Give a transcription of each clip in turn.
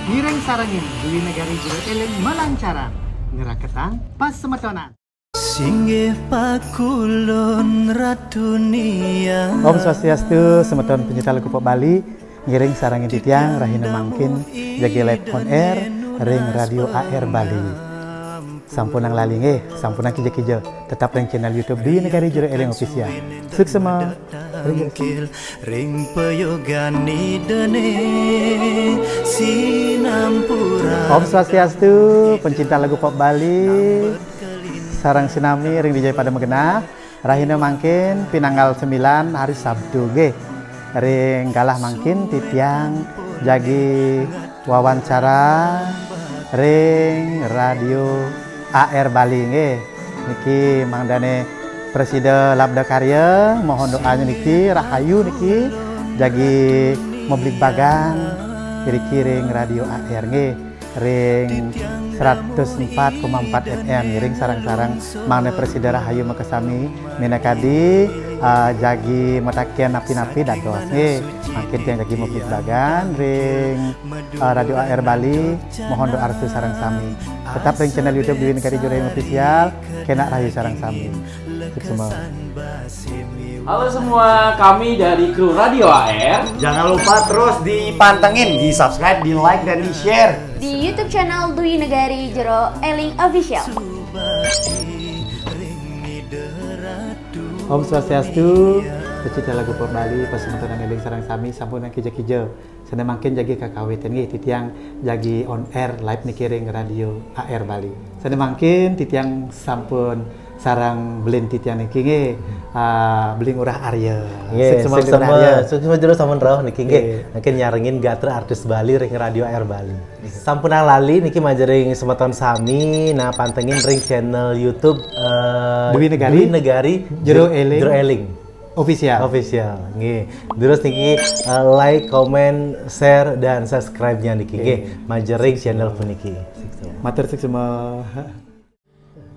Ngiring sarangin Dwi Negari Jero Eleng melancaran ngeraketang pas semetonan. Singgih pakulun ratunia. Om Swastiastu, semeton penyita lagu pop Bali. Ngiring sarangin titiang rahina mangkin jagi live on air ring radio AR Bali. Sampunang laling sampunang kija-kija tetap ring channel YouTube Dwi Negari Jero Eleng official. Suksema ring peyogani dene sinampura. Om Swastiastu, pencinta lagu pop Bali. Sarang sinami ring dijai pada megena. Rahina mangkin pinanggal 9 hari Sabtu ge. Ring galah mangkin titiang jagi wawancara ring radio AR Bali nge. Niki mangdane Presiden Labda Karya mohon doanya niki rahayu niki jagi meblik bagan kiri-kiring radio AR nge ring 104,4 FM ring sarang-sarang mangne Presiden rahayu makasami minakadi jagi metakian napi-napi dados nge makin yang jagi meblik bagan ring radio AR Bali mohon doa restu sarang sami tetap ring channel YouTube Dwi Negari Jero Eleng official kena rahayu sarang sami. Semua. Halo semua, kami dari kru Radio AR. Jangan lupa terus dipantengin, di subscribe, di like, dan di share di YouTube channel Dwi Negari Jero Eleng official. Om Swastiastu, pecinta lagu pop Bali, pasemeton eling sarang sami sampun kija-kija. Sana makin jagi kakawiten nggih titiang jagi on air live niki ring radio AR Bali. Sana makin titiang sampun sarang belin titiang niki nggih beling urah Arya. Nggih, sukses jero sampun rawuh niki nggih. Makin nyarengin gatra artis Bali ring radio AR Bali. Sampun lali niki majering semeton sami pantengin ring channel YouTube Dwi Negari Jero Eleng official. Nggih. Terus niki like, comment, share dan subscribe-nya niki nggih. Majering channel puniki. Matur semua.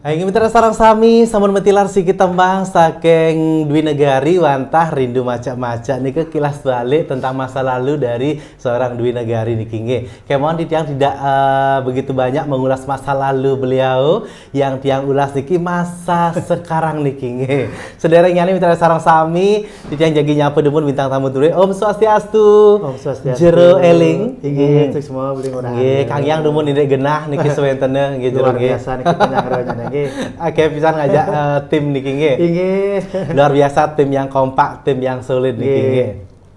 Ayo mitra sarang sami sampun metilar sikit tembang saking Dwi Negari wantah rindu macak-macak niki kilas balik tentang masa lalu dari seorang Dwi Negari niki nggih. Kemon tiang tidak begitu banyak mengulas masa lalu beliau, yang tiang ulas niki masa sekarang niki nggih. Sederengnya nih mitra sarang sami tiang jagi nyapa demun bintang tamu turu. Om Swastiastu. Om Swastiastu. Jero Eleng. Inggih semua beli urang. Nggih, Kang Yang demun indek genah niki sewentene nggih jero nggih. Luar biasa niki penyanggaranya. Oke, pisan ngajak tim niki nggih. Inggih. Luar biasa, tim yang kompak, tim yang solid niki nggih.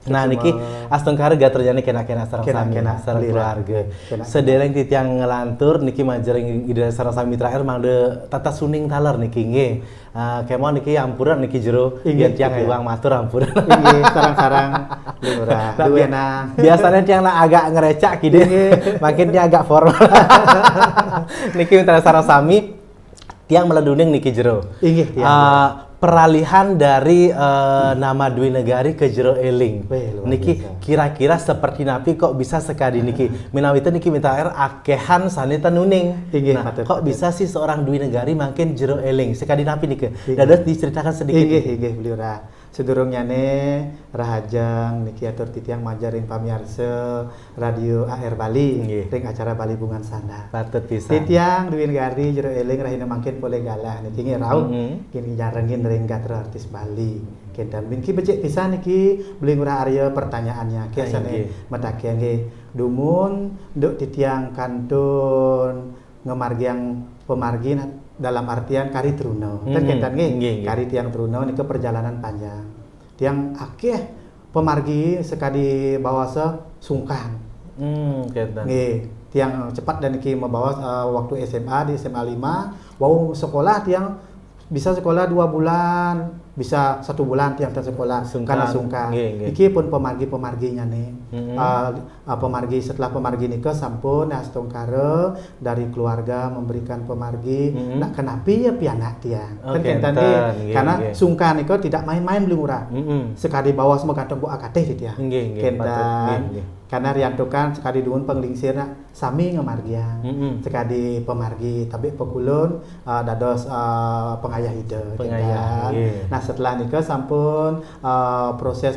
Nah niki asteng kare gaterjane kena-kena sareng sami sareng keluarga. Sedereng titiang ngelantur niki majering ide sareng sami mitra air mangde tata suning taler niki nggih. Kemon niki ampuran niki jero yen tiang iwang matur ampuran. Inggih sarang-sarang lurah. Duena. Biasanya tiang agak ngerecak kide. Makin dia agak formal. Niki mitra sareng sami tiang meleduning niki jero. Inggih peralihan dari nama Dwi Negari ke Jero Eleng. Niki kira-kira seperti napi kok bisa sekali niki. Minawita niki minta air akehan sanita nuning. Nah, kok bisa sih seorang Dwi Negari makin Jero Eleng sekali napi niki. Dados diceritakan sedikit. Inggih beliau sedurungnya rahajeng niki atur titiang majaring pamirsa radio AR Bali ring acara Bali Bungan Sanda. Patut pisan. Titiang Dwi Negari Jero Eleng rahina mangkin boleh galah niki nggih raung kini jarengin ring gatra artis Bali. Kendan binki becik pisan niki beling urah Arya pertanyaannya kesane metake nggih dumun nduk titiang kantun ngemargiang pemargi dalam artian kari truno. Kendan nggih kari tiang truno niki perjalanan panjang. Tiang akeh pemargi sekadi bawasa sungkan. Kendan. Nggih, tiang cepat dan niki membawa waktu SMA di SMA 5, wow sekolah tiang bisa sekolah 2 bulan, bisa 1 bulan tiang sekolah karena sungkan. Iki pun pemargi-pemarginya nih. Pemargi setelah pemargi nikah sampun astong kare dari keluarga memberikan pemargi. Nak kenapi ya pianak tiang. Karena sungkan nikah tidak main-main beli murah. Sekali bawa semua kantong bu akateh tiang. Kendan. Karena riantukan sekali duun penglingsirna sami ngemargiang. Sekali pemargi tapi pekulun dados pengayah ide. Nah setelah nikah sampun proses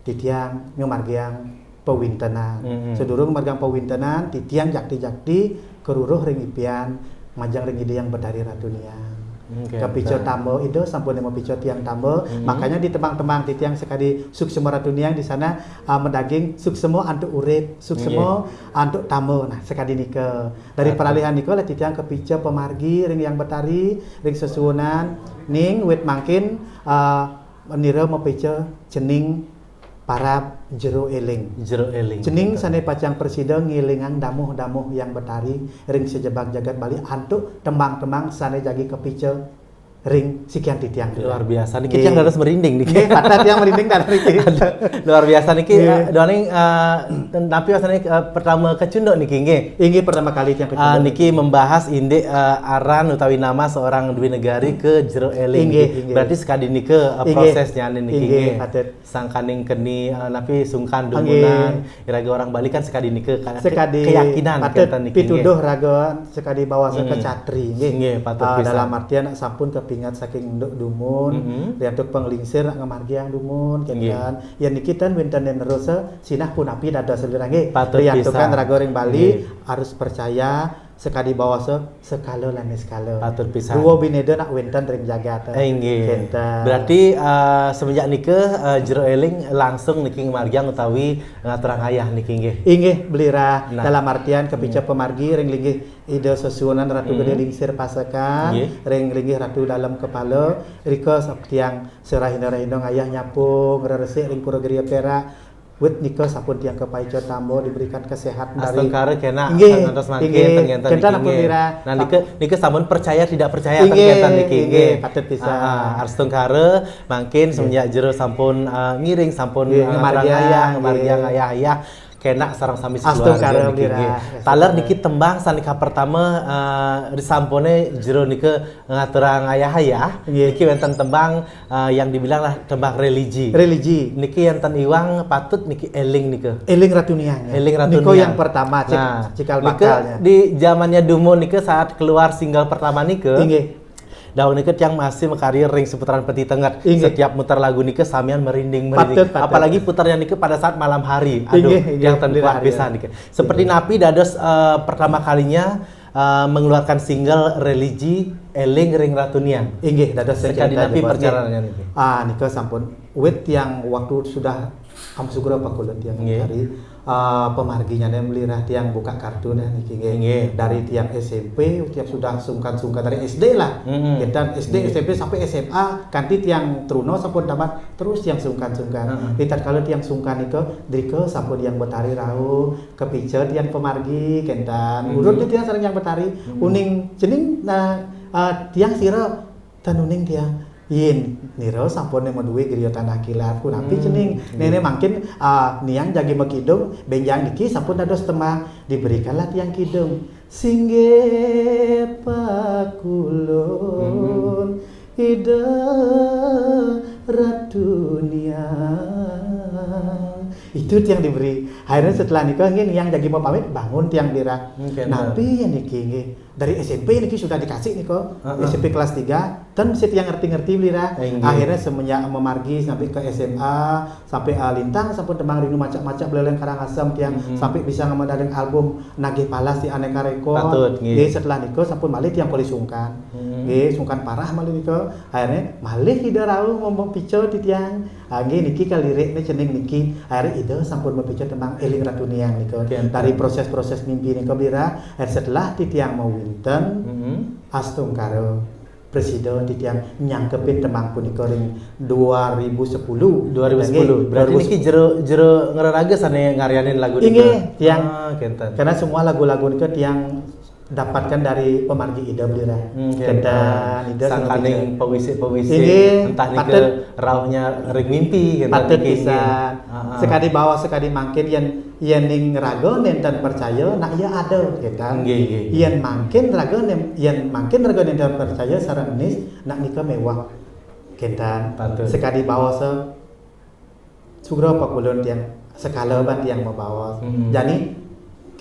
titiang ngemargiang pewintenan. Sedurung margang pewintenan titiang jakti-jakti keruruh ring ipian majang ring ide yang berdari ratunia. Kepico tambo itu sampun mau pico tiang tambo, makanya di temang-temang titiang sekali suksemo ratunia di sana mendaging suksemo antuk urip, suksemo antuk tambo. Nah, sekali nike dari peralihan nike lah titiang kepico pemargi ring yang betari, ring sesuunan ning wit mangkin menira mau pico cening para jero eling. Cening sane pacang presiden ngilingan damuh-damuh yang betari ring sejebak jagat Bali antuk tembang-tembang sane jagi kepice ring sekian titiang. Luar biasa niki yang harus merinding niki. Kata tiang merinding dan niki. Luar biasa niki doaning tapi asane pertama kecundok niki nggih. Ini pertama kali tiang kecundok. Niki membahas inde aran utawi nama seorang dwi negari ke jero eling. Berarti sekali niki prosesnya niki nggih. Sangkaning keni napi sungkan dumunan iraga orang Bali kan sekali niki keyakinan kata niki. Pituduh raga sekali bawa ke catri nggih. Dalam artian sampun kepingat saking dumun liatuk penglingsir ngamargi yang dumun kan yang nikitan winten nerosa sinah pun api dada selirange liatukan raga ring Bali harus percaya sekali bawa sekalo lan skalo patut pisan dua bineda nak winten ring jagat berarti semenjak nike jero eling langsung niki margiang utawi ngaturang ayah niki nggih inggih belira dalam artian kepica pemargi ring linggih ide sesuunan ratu gede lingsir pasakan ring linggih ratu dalam kepala riko tiang serahina-rahina ayah nyapung resik ring pura geria perak wit nika sapun tiang kepaico tambo diberikan kesehatan dari astengkare kena ngantos mangkin tengenten niki nah niki sampun percaya tidak percaya tengenten niki nggih patut bisa astengkare mangkin semenjak jero sampun ngiring sampun ngamargiang ayah kena sarang sami keluarga niki taler niki tembang sanika pertama disampone jero niki ngaturang ayah niki wonten tembang yang dibilang lah tembang religi niki enten iwang patut niki eling ratunia niko yang pertama cikal bakalnya di zamannya Dumo niki saat keluar single pertama niki daun nike yang masih mekarir ring seputaran peti tengah setiap muter lagu nike samian merinding apalagi putarnya nike pada saat malam hari yang tentuah bisa nike seperti Napi dados pertama kalinya mengeluarkan single religi eling ring ratunia dados sekali Napi perjalanannya nike nike sampun wit yang waktu sudah amsugro pakulut yang hari pemarginya melirah tiang buka kartu dan dari tiang SMP tiap sudah sungkan dari SD lah dan SD SMP sampai SMA kanti tiang truno sampun dapat terus yang sungkan lihat kalau tiang sungkan itu drike sampun yang betari rahu kepice tiang pemargi kentan urutnya tiang sering yang betari uning cening tiang siro dan uning tiang yin niro sampun yang duwe griya tanah kilat pun api cening nenek mangkin niang jagi mekidung benjang niki sampun dados temah diberikanlah tiang kidung singge pakulun ida ratunia itu tiang diberi akhirnya setelah nikah yang jagi mau pamit bangun tiang dira nabi yang niki dari SMP niki sudah dikasih niko SMP kelas 3 dan mesti yang ngerti-ngerti lira akhirnya semenjak memargi sampai ke SMA sampai lintang sampai tembang rindu macak-macak beleleng Karangasem tiang sampai bisa ngemendaring album Nagih Palas di Aneka Rekod setelah niko sampai malih tiang poli sungkan sungkan parah malih niko akhirnya malih tidak rau ngomong pico di tiang niki kaliriknya cening niki akhirnya ide sampun berpicu tentang eling ratuniang niko dari proses-proses mimpi niko lira setelah di tiang mau winten astung karo presiden di tiang nyangkepin temang punika ring 2010 berarti niki jero ngereraga sane ngaryanin lagu niki tiang karena semua lagu-lagu niki tiang dapatkan dari pemargi ida belira kentan ida sangkaning pewisi entah nike rauhnya ring mimpi patut bisa sekali bawa sekali mangkin yen ning raga nenten percaya nak ya ada kentan yen mangkin raga nenten percaya sareng nis nak nika mewah kentan sekali bawa sugro pakulun tiang sekala ban tiang membawa jadi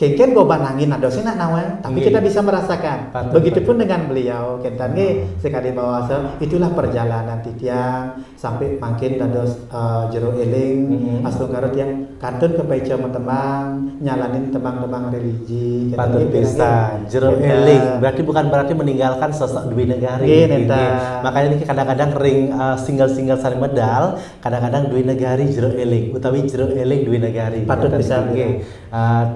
kengken goban angin ada sih nak nawan tapi kita bisa merasakan begitupun dengan beliau kentan sekali bawa itulah perjalanan titiang sampai makin dados jero eling astungkaro tiang kantun kepeca temang nyalanin temang-temang religi. Patut bisa jero eling berarti bukan berarti meninggalkan sosok Dwi Negari. Makanya ini kadang-kadang ring single-single saling medal, kadang-kadang Dwi Negari jero eling utawi jero eling Dwi Negari. Patut bisa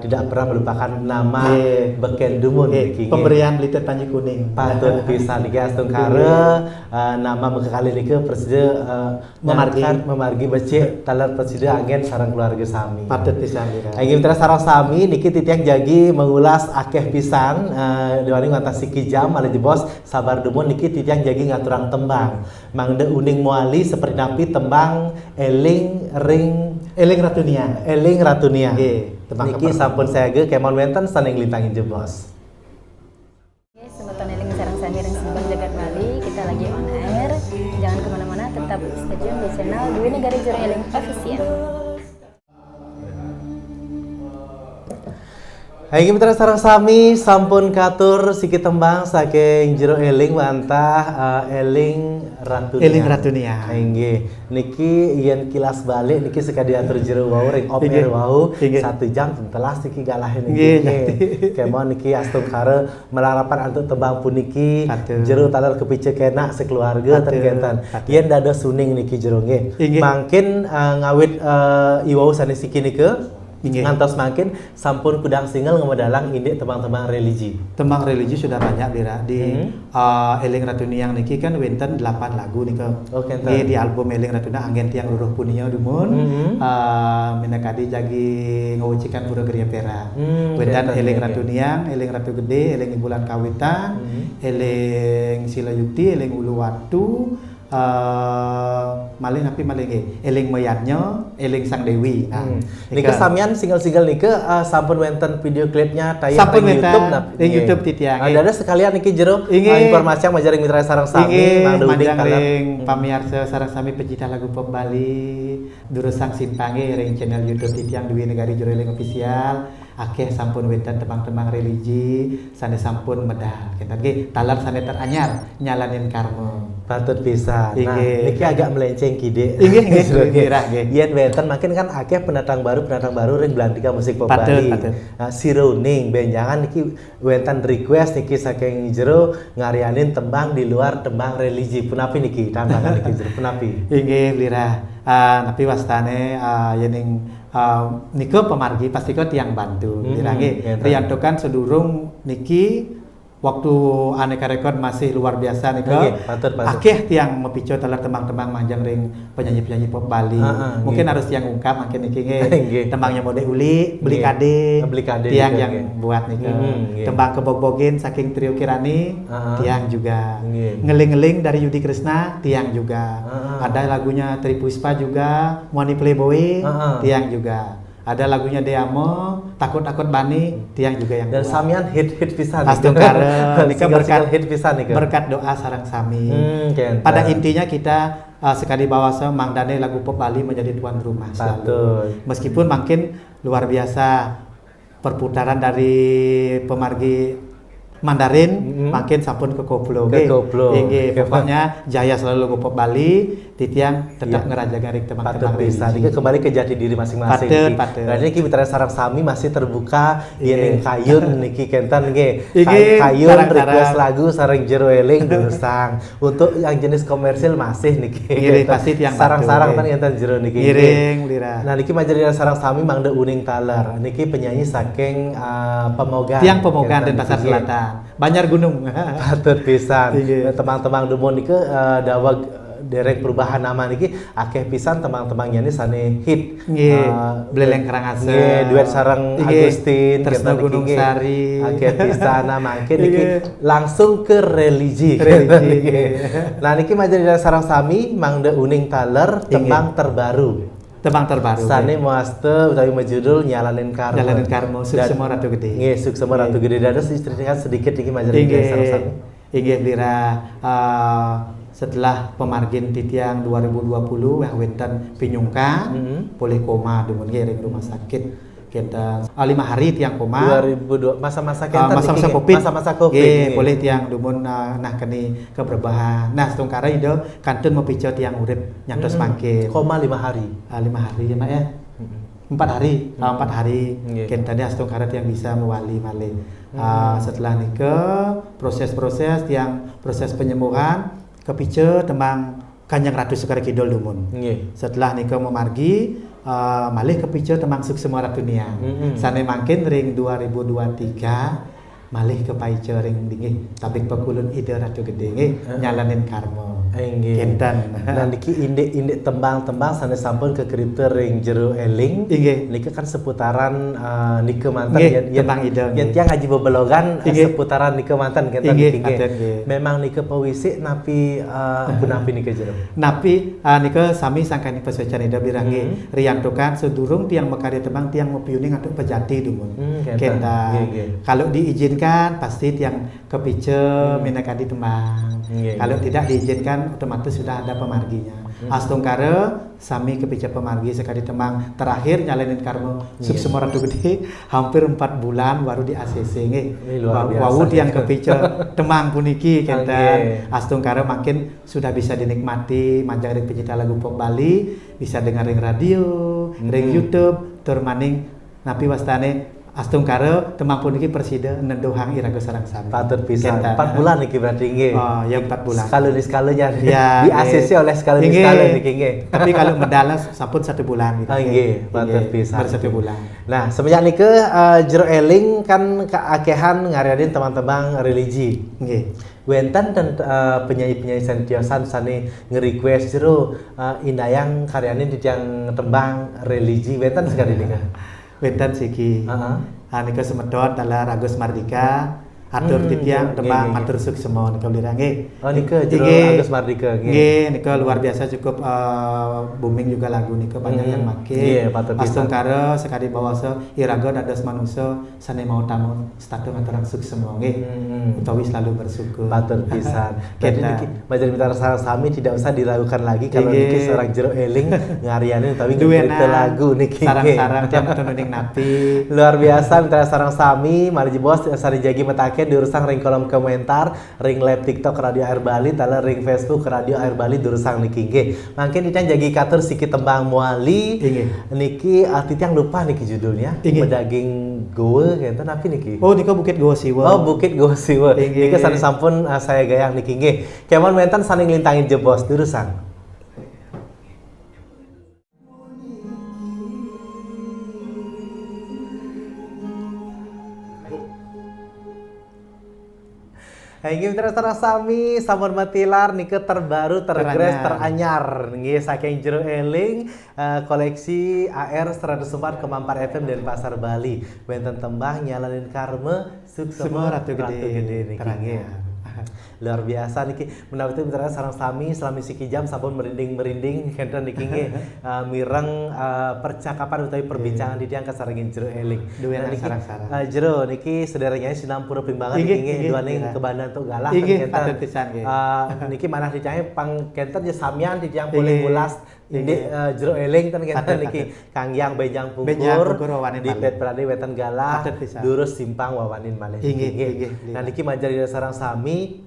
tidak pernah melupakan nama Beken Dumun niki. Pemberian Litet Panji Kuning. Patut bisa niki astung kare nama mekali niki presiden memargi becik talar presiden agen sareng keluarga sami. Patut bisa Aing terus sareng sami niki titiang jagi mengulas akeh pisan diwani ngatasi kijam ale bos sabar dumun niki titiang jagi ngaturang tembang. Mangde uning muali seperti napi tembang eling ratunia. Eling ratunia. Niki sampun sayage kemon wenten saning lintangin je bos. Semeton eling sarang sami reng Sembang Jagat Bali, kita lagi on air. Jangan kemana-mana, tetap stay tune di channel Dwi Negari Jero Eling Official. Hai mitra sareng sami sampun katur siki tembang saking jero eling wantah eling ratunia. Nggih. Niki yen kilas balik niki sekadi atur jero wau ring oper wau 1 jam telas niki galahin niki. Kemon niki astung kare melarapan antuk tembang puniki jero talar kepice kena sekeluarga terkentan. Yen dada suning niki jero nggih. Mangkin ngawit iwau sanes siki nike ngantos makin sampun kudang single ngemedalang indik tembang-tembang religi. Tembang religi sudah banyak Lira di Eling Ratuniang niki kan wenten 8 lagu nika. Di album Eling Ratuniang anggen tiang luruh punia dumun. Minakadi jagi ngawucikan pura geria pera. Wenten Eling Ratuniang, Eling Ratu Gede, Eling Bulan Kawitan, Eling Sila Yukti, Eling Uluwatu. Maling eling Mayatnya, eling Sang Dewi. Nika samian single-single nika sampun wenten video klipnya tayang di YouTube di YouTube titiang. Ada sekalian niki jero informasi yang majaring mitra sareng sami manjang pamirsa sareng sami pecinta lagu pop Bali durusang simpange ring channel YouTube titiang Dwi Negari Jero Eling Official. Akeh sampun wenten tembang-tembang religi sane sampun medal kita ge talar sane teranyar nyalanin karma patut bisa. Nah niki agak melenceng kide nggih yen wenten makin kan akeh pendatang baru ring Belantika musik pop Bali. Nah si Runing benjangan niki wenten request niki saking jero ngarianin tembang di luar tembang religi punapi niki tantangan niki jero punapi nggih Lira tapi wastane yening niko pemargi pasti kau tiang bantu. Riantokan sedurung niki waktu Aneka Record masih luar biasa niko. Akeh tiang mepico telar tembang-tembang manjang ring penyanyi-penyanyi pop Bali. Mungkin harus tiang ungkap makin niki tembangnya mode uli, beli kade tiang yang buat niko. Tembang kebog-bogin saking Trio Kirani tiang juga. Ngeling-ngeling dari Yudi Krisna tiang juga. Ada lagunya Tri Puspa juga, Money Playboy tiang juga. Ada lagunya Deamo, Takut-Takut Bani, tiang juga yang dan buat. samian hit pisan. Nika berkat doa sarang sami. Pada intinya kita sekali bawasa Mang Dane lagu pop Bali menjadi tuan rumah selalu. Meskipun makin luar biasa perputaran dari pemargi Mandarin makin sampun ke koplo. Pokoknya jaya selalu lagu pop Bali, titiang tetap ngeraja garik teman-teman bisa. Ini kembali ke jati diri masing-masing. Berarti niki mitra sarang sami masih terbuka yen kayun niki kentan nggih. Kayun request lagu sareng jero eling durusang. Untuk yang jenis komersil masih niki. Pasti tiang sarang-sarang tan enten jero niki. Ngiring Lira. Nah niki majari sarang sami mangde uning taler. Niki penyanyi saking Pemogan. Tiang Pemogan dan Pasar Selatan. Banjar Gunung. Patut pisan. Teman-teman dumon niki dawag derek perubahan nama niki akeh pisan teman-temannya ini sane hit. Beleleng Karangasem. Duet sareng Agustin Tresno Gunung Sari. Akeh pisan nama mangke niki langsung ke religi. Nah niki majari sareng sami mangde uning taler tembang terbaru. Sane muaste utawi majudul Nyalanin Karmo. Suksema Ratu Gede. Nggih, Suksema Ratu Gede dados diceritakan sedikit iki majari sareng-sareng. Inggih Lira setelah pemargin titiang 2020 wenten pinyungka boleh koma dumun ring rumah sakit kita 5 hari tiang koma 2002 masa-masa kita masa-masa Covid boleh tiang dumun nah keni keberbahan nah setungkara ide kantun mepicu tiang urip nyantos mangkin koma 5 hari 5 hari ya Mak ya 4 hari. Nggih. Kentane astung karet yang bisa mewali malih. Setelah nikah, proses penyembuhan kepice tembang Kanjeng Ratu Sekar Kidul dumun. Nggih. Setelah nikah memargi malih kepice tembang Suksema Ratunia. Sane mangkin ring 2023 malih ke paice ring dingih tabik pekulun ide Ratu Gede nggih nyalanin karma. Nggih. Kenten. Nah niki indik tembang-tembang sanes sampun ke kripto ring jero eling. Nggih. Niki kan seputaran nike mantan Nggih, tembang ide. Yen tiang ngaji bebelogan Nggih. seputaran nike mantan kenten Nggih, niki. mantan, nggih. Memang nike pewisik napi napi nike jero. Napi nika sami sangkani pesecan ida birangi riyantokan sedurung tiang mekarya tembang tiang mepiuning untuk pejati dumun. Kenten. Kenta. Nggih. Kalau diizinkan pasti tiang kepice minakadi tembang. Nggih. Kalau tidak diizinkan otomatis sudah ada pemarginya. Astungkara sami kepice pemargi sekali tembang terakhir nyalainin karma Suksema Ratu Gede hampir 4 bulan baru di ACC nggih. Ini luar biasa. Wau tiang kepice tembang puniki Nggih. kenten. Astungkara makin sudah bisa dinikmati manjang ring pecinta lagu pop Bali, bisa dengar ring radio, ring YouTube, tur maning napi wastane Astungkara tembang puniki persida nendohang iraga sarang sami. Patut pisan. Kenten. 4 bulan niki berarti nggih. Oh, ya 4 bulan. Sekali-sekalinya Ya, di ACC oleh sekali niki nggih. Tapi kalau mendalas sampun 1 bulan gitu. Nggih, patut pisan. Baru 1 bulan. Nah, semenjak nike jero eling kan keakehan ngarianin teman-teman religi. Nggih. Wenten dan penyanyi-penyanyi sentiosan sane nge-request jero indayang karyanin di tiang tembang religi wenten sekali nika. Wetan siki. Nika semedot adalah Agus Mardika, atur titiang tembang nggih. matur Suksema nika lira nggih. Oh nika jero Nggih. Agus Mardika Nggih, nika luar biasa cukup booming juga lagu nika banyak yang make. Iya, patut pisan. Astungkara sekali bawasa iraga dados manusia sane mau tamun status antara Suksema nggih. Utawi selalu bersyukur. Patut pisan. Jadi Kita. niki Majelis Mitra Sarang Sami tidak usah diragukan lagi kalau Nggih. niki seorang jero eling ngarianin tapi Duwena nge lagu niki. sarang-sarang tiap tununing napi. Luar biasa Mitra Sarang Sami, mari bos sari jagi metake diurusang ring kolom komentar, ring live TikTok Radio Air Bali, tala ring Facebook Radio Air Bali diurusang niki nggih. Mangkin ditang jagi katur sikit tembang muali. Nggih. Niki titiang lupa niki judulnya. Nggih. Pedaging gowe kenten apa niki? Oh, nika Bukit Goa Siwa. Oh, Bukit Goa Siwa. Nggih. Niki sane sampun saya gayang niki nggih. Kemon mentan saning lintangin jebos diurusang. Nggih Mitra Sarang Sami, sampun matilar nike terbaru, tergres, teranyar. Nggih saking jero eling koleksi AR 104,4 FM dan Pasar Bali. Wenten tembang nyalanin karma Suksema Ratu Gede niki teranyar. nggih. Luar biasa niki menawati Mitra Sarang Sami selama siki jam sampun merinding kenten niki nggih mireng percakapan utawi perbincangan di tiang kesaringin jero eling. Duwena Niki, sarang-sarang. jero niki sederhana sinampura pimbangan Inggih, niki inggih, duaning inggih. kebanan tuh galah Inggih, kenten. patut pisan, nggih. Niki manah dicai pang kenten je samian di tiang boleh Inggih. mulas indi jero eling ten kenten Patut, niki Kangyang Benjang Benjang Pukur Pukur wawanin di malih. Pet Prade Wetan Galah Patut pisan. durus simpang wawanin malih. Inggih, Nggih. inggih, Nah niki manjari sarang sami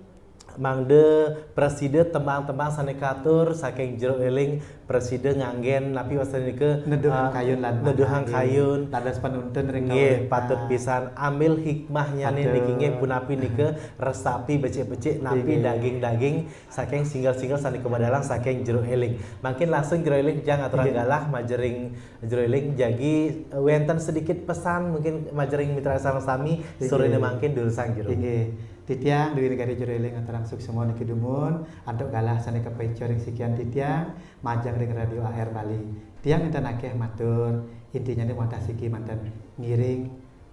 mangde presiden tembang-tembang sanekatur saking jero eling presiden nganggen napi wasana nike Neduhang kayun lan neduhang kayun dados penuntun ring nggih kawin. patut pisan ambil hikmahnya nih Patut. niki nggih punapi nike resapi becik-becik napi Nggih. daging-daging saking single-single sani kebadalang saking jero eling makin langsung jero eling jang aturan Nggih. galah majering jero eling jagi wenten sedikit pesan mungkin majering mitra sareng sami Nggih. sorene mangkin dulusan jero Nggih. Titiang Dewi Negari Jureling antara Suksema niki dumun antuk galah sane kepeco ring sekian titiang majang ring Radio AR Bali. Tiang enten akeh matur intinya nih mata siki mantan ngiring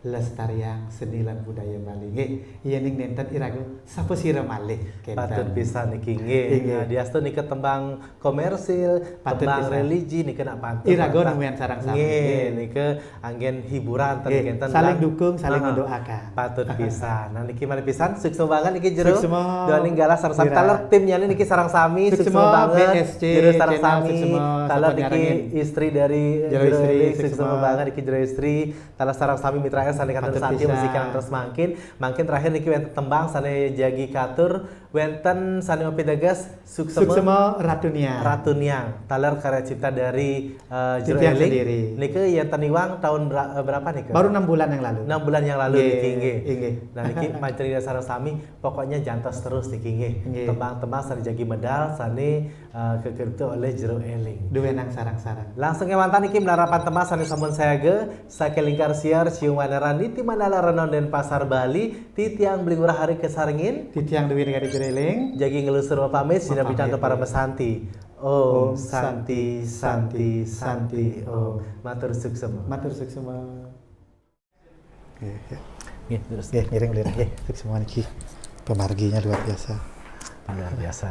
lestariang seni lan budaya Bali. Nggih, iya ning nenten irago sapa sira malih patut kenten. pisan niki nggih. Nggih. Nah, diastu niki tembang komersil, Patut tembang pisan. religi niki nak pantun. Irago nemuan sarang sami. Nggih, niki anggen hiburan ten Nggih, kenten saling lang. dukung, saling Heeh. mendoakan. Patut pisan. Nah niki mari pisan sukses banget niki jero. Suksema. Doaning galah sareng sami Mira. taler timnya niki sarang sami sukses Suksema, banget. BSC, Jero sareng channel sami. Suksema, Taler sampai niki nyarengin. istri dari Jero jero istri, eling Suksema. sukses banget niki jero istri. Taler sareng sami mitra saling kantor Patut santi pisan. musikan terus makin terakhir niki wenten tembang sane jagi katur Wenten sani pitegas suksema Suksema Ratunia. Ratuniang taler karya cipta dari Jero Titiang Eling. sendiri. Nike ya taniwang tahun berapa nih? Baru 6 bulan yang lalu. 6 bulan yang lalu Nggih, niki nggih. nggih. Nah niki manceri sareng sami pokoknya jantos terus niki nggih. Nggih. Tembang-tembang sani jagi medal sani kekerto oleh Jero Eling. Duwe nang sarang-sarang. Langsung ke mantan niki melarapan temas sani sampun saya ge sake lingkar siar cium wanaran di Mandala Renon dan Pasar Bali titiang beli murah hari kesarengin Titiang Dewi Negari Jereling. jagi ngelusur pamit sina Pamit, bicanto para mesanti. Om Santi Santi Santi Om matur suksema. Matur suksema. Nggih terus Nggih, ngiring lirah nggih. Suksema niki. Pemarginya luar biasa. luar biasa.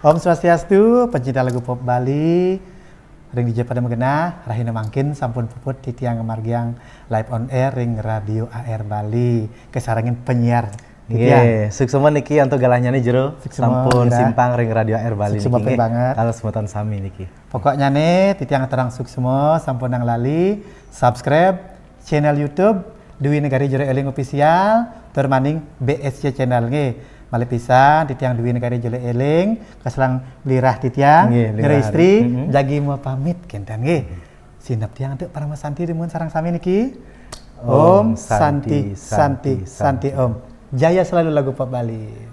Om Swastiastu, pencinta lagu pop Bali. Ring DJ pada mengenah, rahina mangkin sampun puput titiang kemargiang live on air ring radio AR Bali. Kesarangin penyiar. Nggih, suksema niki anto galahnya nih Jero. Suksema, Sampun Ira. simpang ring radio air Bali Suksema niki. banget. Kalau semutan sami niki. Pokoknya nih, titiang terang suksema sampun nang lali, subscribe channel YouTube Dwi Negari Jero Eling Official, termaning BSC channel nge. Malih pisan titiang Dwi Negari Jero Eling, keselang lirah titiang, Nggih, lirah. lirah istri, jagi mau pamit kenten nge. Sinep tiang teu para Santi rimun sarang sami niki. Om Santi Santi Santi Om. Jaya selalu lagu pop Bali.